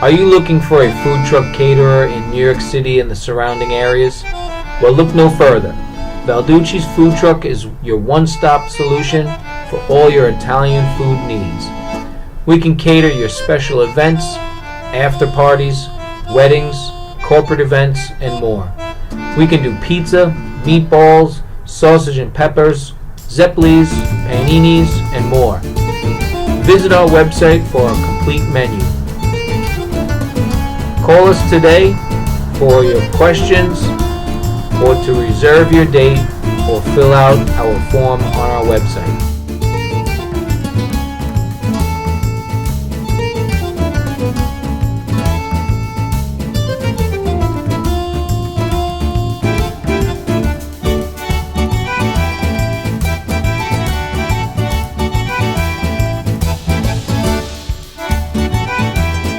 Are you looking for a food truck caterer in New York City and the surrounding areas? Well, look no further. Balducci's Food Truck is your one-stop solution for all your Italian food needs. We can cater your special events, after parties, weddings, corporate events, and more. We can do pizza, meatballs, sausage and peppers, zeppoles, paninis, and more. Visit our website for a complete menu. Call us today for your questions or to reserve your date or fill out our form on our website.